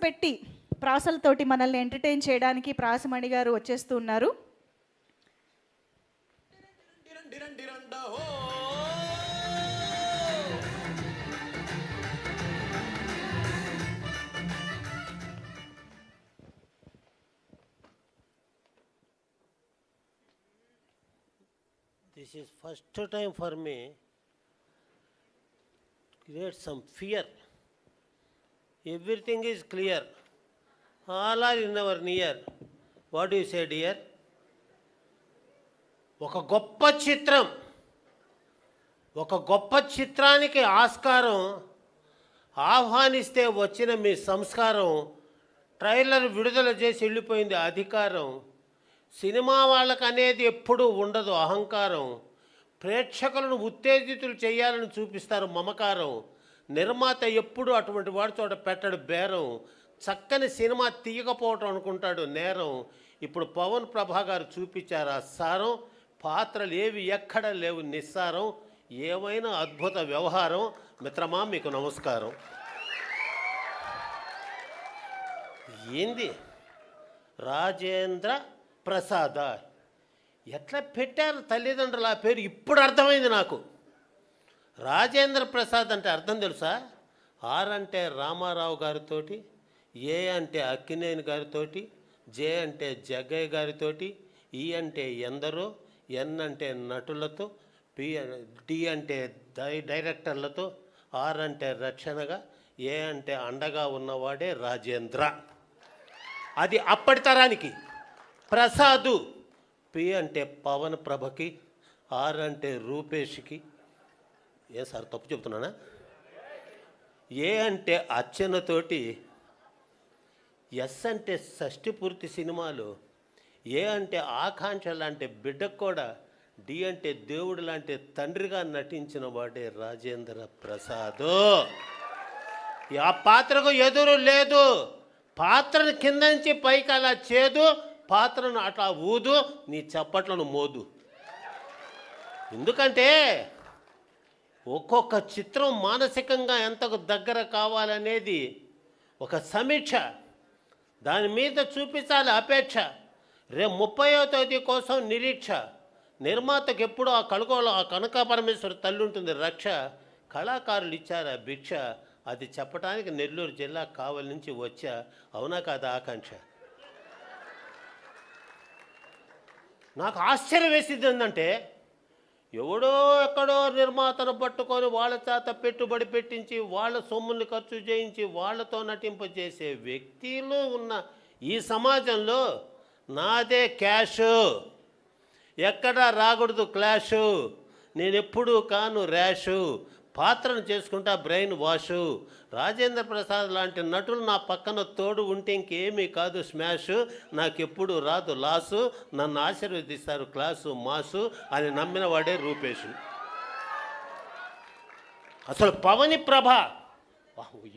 పెట్టి ప్రాసలతోటి మనల్ని ఎంటర్టైన్ చేయడానికి ప్రాసమణి గారు వచ్చేస్తూ ఉన్నారు. This is first time for me to create some fear. Everything is clear. All are in our near. What do you say, dear? ఒక గొప్ప చిత్రానికి ఆస్కారం ఆహ్వానిస్తే వచ్చిన మీ సంస్కారం, ట్రైలర్ విడుదల చేసి వెళ్ళిపోయింది అధికారం. సినిమా వాళ్ళకు అనేది ఎప్పుడూ ఉండదు అహంకారం. ప్రేక్షకులను ఉత్తేజితులు చేయాలని చూపిస్తారు మమకారం. నిర్మాత ఎప్పుడు అటువంటి వాడి చోట పెట్టడు బేరం. చక్కని సినిమా తీయకపోవటం అనుకుంటాడు నేరం. ఇప్పుడు పవన్ ప్రభా గారు చూపించారు ఆ సారం. పాత్రలు ఏవి ఎక్కడ లేవు నిస్సారం. ఏమైనా అద్భుత వ్యవహారం. మిత్రమా మీకు నమస్కారం. ఏంది రాజేంద్ర ప్రసాద, ఎట్లా పెట్టారు తల్లిదండ్రులు ఆ పేరు ఇప్పుడు అర్థమైంది నాకు. రాజేంద్ర ప్రసాద్ అంటే అర్థం తెలుసా? ఆర్ అంటే రామారావు గారితోటి, ఏ అంటే అక్కినేని గారితోటి, జే అంటే జగ్గయ్య గారితోటి, ఈ అంటే ఎందరో, ఎన్ అంటే నటులతో, డి అంటే డైరెక్టర్లతో, ఆర్ అంటే రక్షణగా, ఏ అంటే అండగా ఉన్నవాడే రాజేంద్ర. అది అప్పటి తరానికి. ప్రసాదు, పి అంటే పవన్ ప్రభకి, ఆర్ అంటే రూపేష్కి. ఏ సార్ తప్పు చెప్తున్నానా? ఏ అంటే అర్చనతోటి, ఎస్ అంటే షష్ఠి పూర్తి సినిమాలు, ఏ అంటే ఆకాంక్ష లాంటి బిడ్డకు కూడా, డి అంటే దేవుడు లాంటి తండ్రిగా నటించిన వాడే రాజేంద్ర ప్రసాద్. ఆ పాత్రకు ఎదురు లేదు. పాత్రను కింద నుంచి పైకి అలా చేదు, పాత్రను అట్లా ఊదు, నీ చప్పట్లను మోదు. ఎందుకంటే ఒక్కొక్క చిత్రం మానసికంగా ఎంతకు దగ్గర కావాలనేది ఒక సమీక్ష. దాని మీద చూపించాలి అపేక్ష. రేపు 30వ తేదీ కోసం నిరీక్ష. నిర్మాతకు ఎప్పుడూ ఆ కళగోలో ఆ కనక పరమేశ్వరి తల్లి ఉంటుంది రక్ష. కళాకారులు ఇచ్చారు ఆ భిక్ష. అది చెప్పడానికి నెల్లూరు జిల్లా కావలి నుంచి వచ్చా. అవునా కాదా ఆకాంక్ష? నాకు ఆశ్చర్యం వేసింది ఏంటంటే, ఎవడో ఎక్కడో నిర్మాతను పట్టుకొని వాళ్ళ చేత పెట్టుబడి పెట్టించి, వాళ్ళ సొమ్ముల్ని ఖర్చు చేయించి, వాళ్ళతో నటింపజేసే వ్యక్తులు ఉన్న ఈ సమాజంలో నాదే క్యాషు, ఎక్కడా రాకూడదు క్లాషు, నేనెప్పుడూ కాను ర్యాషు, పాత్రను చేసుకుంటా బ్రెయిన్ వాషు. రాజేంద్ర ప్రసాద్ లాంటి నటులు నా పక్కన తోడు ఉంటే ఇంకేమీ కాదు స్మాషు. నాకెప్పుడు రాదు లాసు, నన్ను ఆశీర్వదిస్తారు క్లాసు మాసు అని నమ్మిన వాడే రూపేషు. అసలు పవని ప్రభ,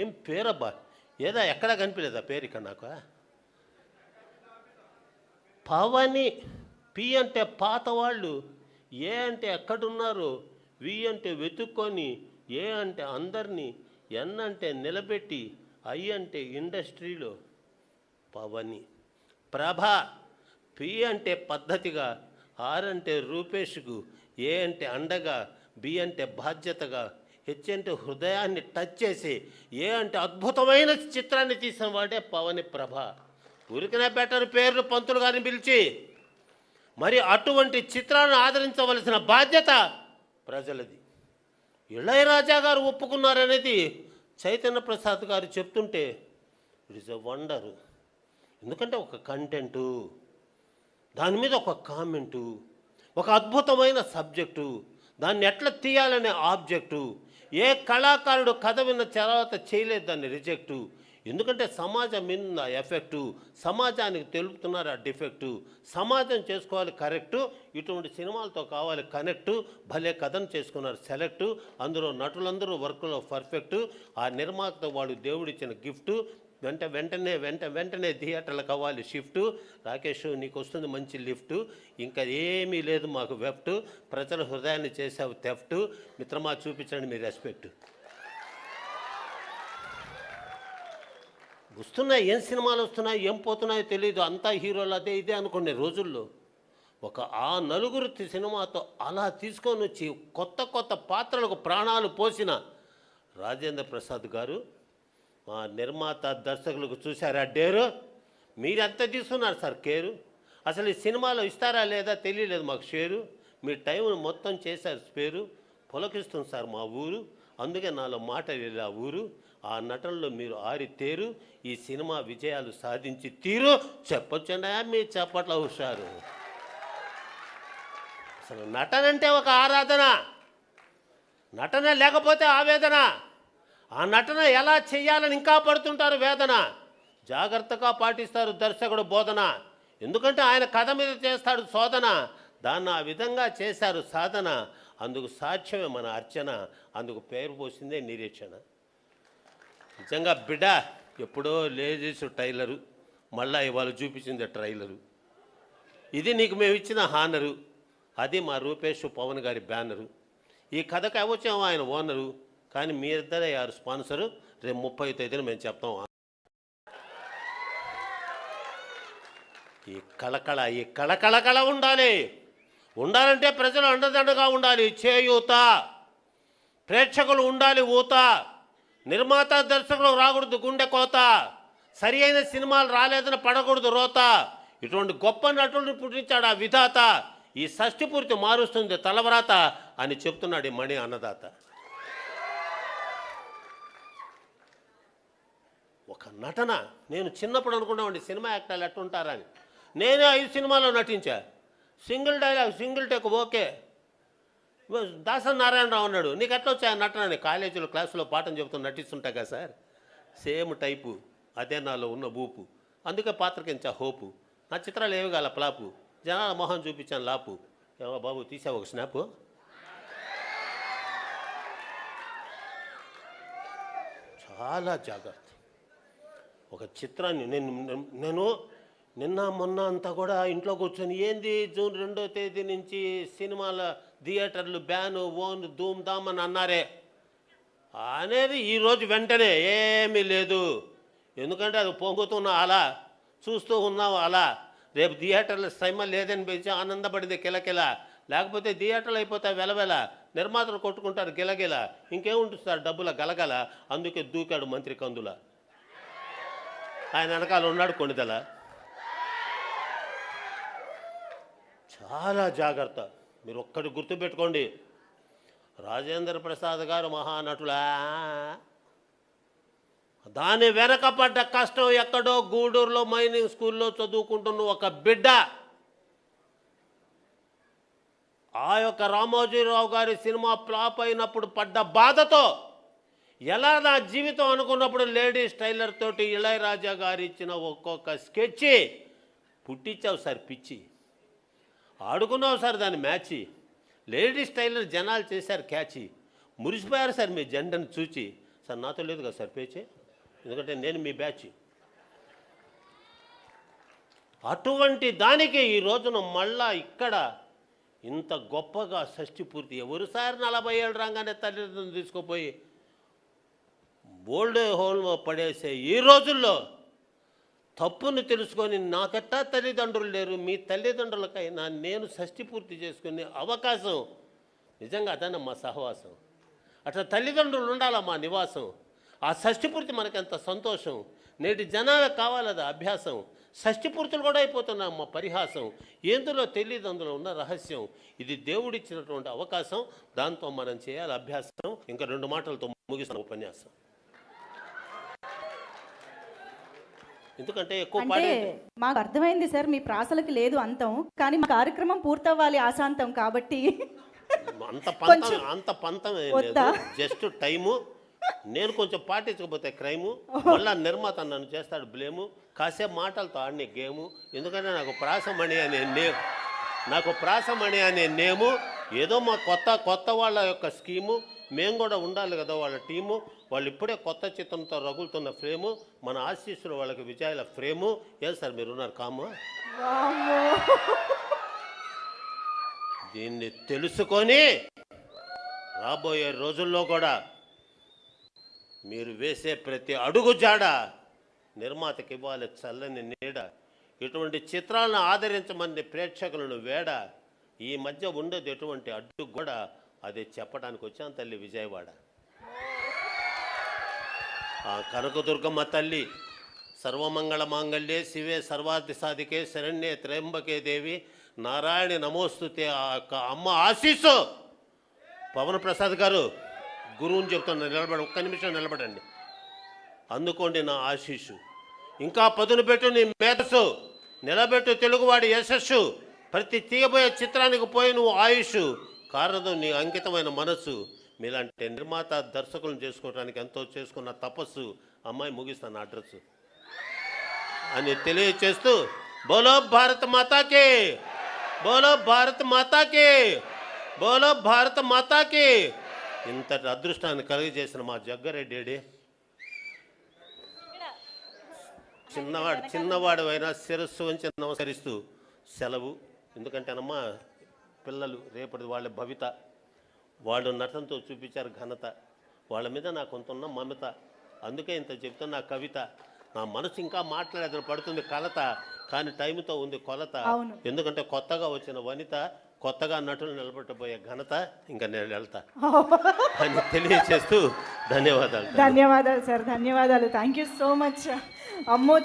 ఏం పేరబ్బా! ఏదా ఎక్కడా కనిపించలేదా పేరు ఇక్కడ నాకు? పవని, పి అంటే పాతవాళ్ళు, ఏ అంటే ఎక్కడున్నారు, వి అంటే వెతుక్కొని, ఏ అంటే అందరినీ, ఎన్ అంటే నిలబెట్టి, ఐ అంటే ఇండస్ట్రీలో పవని ప్రభ. పి అంటే పద్ధతిగా, ఆర్ అంటే రూపేష్కు, ఏ అంటే అండగా, బి అంటే బాధ్యతగా, హెచ్ అంటే హృదయాన్ని టచ్ చేసి, ఏ అంటే అద్భుతమైన చిత్రాన్ని తీసిన వాడే పవని ప్రభ. ఊరికనే బెటర్ పేర్లు పంతులు గారిని పిలిచి, మరి అటువంటి చిత్రాలను ఆదరించవలసిన బాధ్యత ప్రజలది. ఇళయరాజా గారు ఒప్పుకున్నారనేది చైతన్య ప్రసాద్ గారు చెప్తుంటే ఇట్ ఈస్ ఎ వండరు. ఎందుకంటే ఒక కంటెంటు, దాని మీద ఒక కామెంటు, ఒక అద్భుతమైన సబ్జెక్టు, దాన్ని ఎట్లా తీయాలనే ఆబ్జెక్టు. ఏ కళాకారుడు కథ విన్న తర్వాత చేయలేదు దాన్ని రిజెక్టు. ఎందుకంటే సమాజం మీద ఎఫెక్టు, సమాజానికి తెలుపుతున్నారు ఆ డిఫెక్టు. సమాజం చేసుకోవాలి కరెక్టు, ఇటువంటి సినిమాలతో కావాలి కనెక్టు. భలే కథను చేసుకున్నారు సెలెక్టు. అందులో నటులందరూ వర్క్లో పర్ఫెక్టు. ఆ నిర్మాత వాడు దేవుడిచ్చిన గిఫ్టు. వెంటనే థియేటర్లకు అవ్వాలి షిఫ్టు. రాకేష్ నీకు వస్తుంది మంచి లిఫ్టు, ఇంకా ఏమీ లేదు మాకు వెఫ్టు. ప్రజల హృదయాన్ని చేసావు థెఫ్టు. మిత్రమా చూపించండి మీ రెస్పెక్టు. వస్తున్నాయి, ఏం సినిమాలు వస్తున్నాయి, ఏం పోతున్నాయో తెలియదు, అంతా హీరోలు అదే ఇదే అనుకునే రోజుల్లో ఆ నలుగురు సినిమాతో అలా తీసుకొని వచ్చి కొత్త కొత్త పాత్రలకు ప్రాణాలు పోసిన రాజేంద్ర ప్రసాద్ గారు, మా నిర్మాత దర్శకులకు చూశారా డేరు? మీరెంత తీసుకున్నారు సార్ కేరు? అసలు ఈ సినిమాలో ఇస్తారా లేదా తెలియలేదు మాకు షేరు. మీ టైం మొత్తం చేశారు స్పేరు. పులకిస్తుంది సార్ మా ఊరు, అందుకే నాలో మాట వెళ్ళా ఊరు. ఆ నటనలో మీరు ఆరితేరు, ఈ సినిమా విజయాలు సాధించి తీరు. చెప్పొచ్చండి మీ చప్పట్ల హుషారు. అసలు నటన అంటే ఒక ఆరాధన, నటన లేకపోతే ఆవేదన. ఆ నటన ఎలా చెయ్యాలని ఇంకా పడుతుంటారు వేదన. జాగ్రత్తగా పాటిస్తారు దర్శకుడు బోధన, ఎందుకంటే ఆయన కథ మీద చేస్తాడు శోధన. దాన్ని ఆ విధంగా చేశారు సాధన. అందుకు సాక్ష్యమే మన అర్చన, అందుకు పేరు పోసిందే నిరీక్షణ. నిజంగా బిడ్డ ఎప్పుడో లేజేసు టైలరు, మళ్ళా ఇవాళ చూపించింది ట్రైలరు. ఇది నీకు మేము ఇచ్చిన హానరు, అది మా రూపేష్ పవన్ గారి బ్యానరు. ఈ కథకు అవచ్చాము ఆయన ఓనరు, కానీ మీ ఇద్దరే యారు స్పాన్సరు. రేపు 30వ తేదీన మేము చెప్తాం. ఈ కళ ఉండాలి. ఉండాలంటే ప్రజలు అండదండగా ఉండాలి, చేయూత. ప్రేక్షకులు ఉండాలి ఊత. నిర్మాత దర్శకులు రాకూడదు గుండె కోత. సరి అయిన సినిమాలు రాలేదని పడకూడదు రోత. ఇటువంటి గొప్ప నటుడిని పుట్టించాడు ఆ విధాత. ఈ షష్ఠి పూర్తి మారుస్తుంది తలవరాత అని చెప్తున్నాడు ఈ మణి అన్నదాత. ఒక నటన నేను చిన్నప్పుడు అనుకున్నామండి సినిమా యాక్టర్లు ఎట్టుంటారని. నేనే 5 సినిమాలో నటించా. Single dialogue single take okay. Dasari Narayana Rao అన్నాడు, నీకు ఎట్లా వచ్చా నటన అని. కాలేజీలో క్లాసులో పాఠం చెబుతూ నటిస్తుంటా కదా సార్, సేమ్ టైపు, అదే నాలో ఉన్న బూపు. అందుకే పాత్రకించా హోపు. నా చిత్రాలు ఏవి కాల ప్లాపు, జనాల మొహం చూపించాను లాపు. ఏమో బాబు తీసావు ఒక స్నాపు. చాలా జాగ్రత్త. ఒక చిత్రాన్ని నేను నిన్న మొన్న అంతా కూడా ఇంట్లో కూర్చొని ఏంది జూన్ 2వ తేదీ నుంచి సినిమాల థియేటర్లు బ్యాను ఓన్ ధూమ్ ధామ్ అని అన్నారే అనేది ఈరోజు వెంటనే ఏమీ లేదు. ఎందుకంటే అది పొంగుతున్న అలా చూస్తూ ఉన్నాం అలా. రేపు థియేటర్ల సైమ లేదని పెంచి ఆనందపడింది కిలకిల. లేకపోతే థియేటర్లు అయిపోతాయి వెలవెల, నిర్మాతలు కొట్టుకుంటారు గిలగిల. ఇంకేముంటుంది సార్ డబ్బుల గలగల. అందుకే దూకాడు మంత్రి కందుల, ఆయన వెనకాల ఉన్నాడు కొణిదల. చాలా జాగ్రత్త. మీరు ఒక్కటి గుర్తుపెట్టుకోండి, రాజేంద్ర ప్రసాద్ గారు మహానటులా, దాని వెనకపడ్డ కష్టం ఎక్కడో గూడూరులో మైనింగ్ స్కూల్లో చదువుకుంటున్న ఒక బిడ్డ. ఆ యొక్క రామోజీరావు గారి సినిమా ఫ్లాప్ అయినప్పుడు పడ్డ బాధతో ఎలా నా జీవితం అనుకున్నప్పుడు లేడీస్ టైలర్ తోటి ఇళయరాజా గారు ఇచ్చిన ఒక్కొక్క స్కెచ్ పుట్టించావు సార్ పిచ్చి. ఆడుకున్నావు సార్ దాని మ్యాచి. లేడీస్ టైలర్ జనాలు చేశారు క్యాచి. మురిసిపోయారు సార్ మీ జెండను చూచి. సార్ నాతో లేదు కదా సార్ పేచే, ఎందుకంటే నేను మీ బ్యాచ్. అటువంటి దానికి ఈ రోజున మళ్ళా ఇక్కడ ఇంత గొప్పగా షష్ఠి పూర్తి. ఎవరు సార్ 40 ఏళ్ళు రాగానే తల్లిదండ్రులను తీసుకుపోయి బోల్డ్ హోల్ పడేసే ఈ రోజుల్లో తప్పును తెలుసుకొని నాకెట్టా తల్లిదండ్రులు లేరు, మీ తల్లిదండ్రులకైనా నేను షష్ఠి పూర్తి చేసుకునే అవకాశం నిజంగా అదన్న మా సహవాసం. అట్లా తల్లిదండ్రులు ఉండాలా మా నివాసం. ఆ షష్ఠి పూర్తి మనకెంత సంతోషం. నేటి జనాలకు కావాలది అభ్యాసం. షష్ఠి పూర్తులు కూడా అయిపోతున్నాం మా పరిహాసం. ఎందులో తెలియదు అందులో ఉన్న రహస్యం. ఇది దేవుడిచ్చినటువంటి అవకాశం, దాంతో మనం చేయాలి అభ్యాసం. ఇంకా 2 మాటలతో ముగిస్తాం ఉపన్యాసం. ఎందుకంటే ఎక్కువ అంటే మాకు అర్థమైంది సార్, మీ ప్రాసలకి లేదు అంతం, కానీ మా కార్యక్రమం పూర్తవ్వాలి ఆశాంతం కాబట్టి అంత పంతం లేదు, జస్ట్ టైము. నేను కొంచెం పాటించకపోతే క్రైము, మళ్ళా నిర్మాత నన్ను చేస్తాడు బ్లేము. కాసేపు మాటలతో ఆడినే గేము. ఎందుకంటే నాకు ప్రాసమణి అనే నేము ఏదో మా కొత్త వాళ్ళ యొక్క స్కీము. మేము కూడా ఉండాలి కదా వాళ్ళ టీము. వాళ్ళు ఇప్పుడే కొత్త చిత్రంతో రగులుతున్న ఫ్రేము. మన ఆశీస్సులు వాళ్ళకి విజయాల ఫ్రేము. ఏం సార్ మీరున్నారు కాము? దీన్ని తెలుసుకొని రాబోయే రోజుల్లో కూడా మీరు వేసే ప్రతి అడుగు జాడ నిర్మాతకి ఇవ్వాలి చల్లని నీడ. ఇటువంటి చిత్రాలను ఆదరించమని ప్రేక్షకులను వేడ. ఈ మధ్య ఉండేది ఎటువంటి అడ్డు కూడా అది చెప్పడానికి వచ్చాను తల్లి విజయవాడ. ఆ కనకదుర్గమ్మ తల్లి సర్వమంగళ మాంగళ్యే శివే సర్వార్థ సాధికే శరణ్యే త్రయంబకే దేవి నారాయణి నమోస్తుతే. ఆ అమ్మ ఆశీస్సు. పవన్ ప్రసాద్ గారు గురువుని చెప్తున్నా, నిలబడి ఒక్క నిమిషం నిలబడండి. అందుకోండి నా ఆశీస్సు. ఇంకా పదును పెట్టు నీ మేధస్సు, నిలబెట్టు తెలుగువాడి యశస్సు. ప్రతి తీయబోయే చిత్రానికి పోయి నువ్వు ఆయుష్. కారణం నీ అంకితమైన మనస్సు. మీలాంటి నిర్మాత దర్శకులను చేసుకోవడానికి ఎంతో చేసుకున్న తపస్సు. అమ్మాయి ముగిస్తాను అడ్రస్ అని తెలియచేస్తూ బోలో భారత మాతాకి, బోలో భారత మాతాకి, బోలో భారత మాతాకి. ఇంతటి అదృష్టాన్ని కలిగజేసిన మా జగ్గారెడ్డి చిన్నవాడు అయినా శిరస్సు వంచి నమస్కరిస్తూ సెలవు. ఎందుకంటేనమ్మా పిల్లలు రేపటి వాళ్ళ భవిత. వాళ్ళు నటనతో చూపించారు ఘనత. వాళ్ళ మీద నాకు కొంత ఉన్న మమత. అందుకే ఇంత చెప్తున్న కవిత. నా మనసు ఇంకా మాట్లాడేది పడుతుంది కలత, కానీ టైంతో ఉంది కొలత. ఎందుకంటే కొత్తగా వచ్చిన వనిత, కొత్తగా నటులు నిలబెట్టబోయే ఘనత ఇంకా నేను వెళ్తా అని తెలియచేస్తూ ధన్యవాదాలు. ధన్యవాదాలు సార్, ధన్యవాదాలు. Thank you so much. అమ్మో